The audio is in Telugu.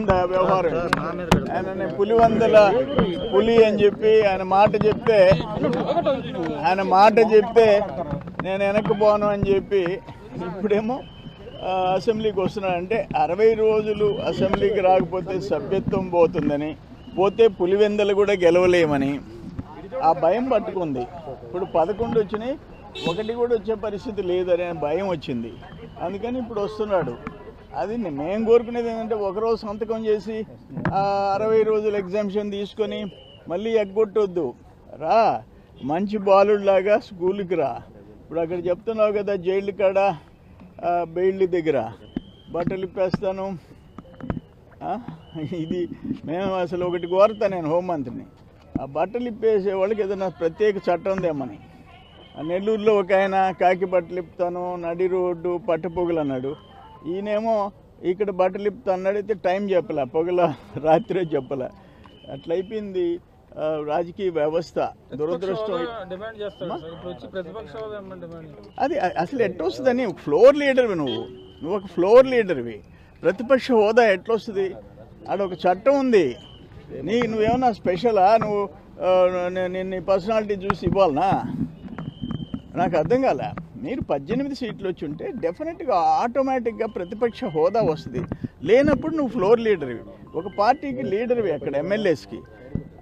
ఉంది ఆ వ్యవహారం. ఆయన పులి అని చెప్పి ఆయన మాట చెప్తే నేను వెనక్కిపోను అని చెప్పి ఇప్పుడేమో అసెంబ్లీకి వస్తున్నాడంటే 60 రోజులు అసెంబ్లీకి రాకపోతే సభ్యత్వం పోతుందని, పోతే పులివెందలు కూడా గెలవలేమని ఆ భయం పట్టుకుంది. ఇప్పుడు 11 వచ్చినాయి, 1 కూడా వచ్చే పరిస్థితి లేదనే భయం వచ్చింది. అందుకని ఇప్పుడు వస్తున్నాడు. అది మేము కోరుకునేది ఏంటంటే ఒకరోజు సంతకం చేసి 60 రోజులు ఎగ్జామ్షన్ తీసుకొని మళ్ళీ ఎగ్గొట్టొద్దు, రా మంచి బాలుడిలాగా స్కూల్కి రా. ఇప్పుడు అక్కడ చెప్తున్నావు కదా జైలు కాడ బెయిల్ దగ్గర బట్టలు ఇప్పేస్తాను, ఇది మేము అసలు ఒకటి కోరుతా నేను హోంమంత్రిని, ఆ బట్టలు ఇప్పేసే వాళ్ళకి ఏదైనా ప్రత్యేక చట్టం దేమని. నెల్లూరులో ఒక ఆయన కాకి బట్టలు ఇప్పుతాను, నడి రోడ్డు పట్టపొగలు అన్నాడు. ఈయనేమో ఇక్కడ బట్టలు ఇప్పుతా అన్నాడు, అయితే టైం చెప్పలే, పొగల రాత్రే చెప్పలే. అట్లయిపోయింది రాజకీయ వ్యవస్థ. దురదృష్టం. అది అసలు ఎట్లొస్తుందని ఫ్లోర్ లీడర్వి, నువ్వు ఒక ఫ్లోర్ లీడర్వి, ప్రతిపక్ష హోదా ఎట్లొస్తుంది? ఆడొక చట్టం ఉంది, నువ్వేమన్నా స్పెషలా? నువ్వు నీ పర్సనాలిటీ చూసి ఇవ్వాలనా? నాకు అర్థం కాలే. మీరు 18 సీట్లు వచ్చి ఉంటే డెఫినెట్గా ఆటోమేటిక్గా ప్రతిపక్ష హోదా వస్తుంది. లేనప్పుడు నువ్వు ఫ్లోర్ లీడర్వి, ఒక పార్టీకి లీడర్వి, అక్కడ ఎమ్మెల్యేస్కి.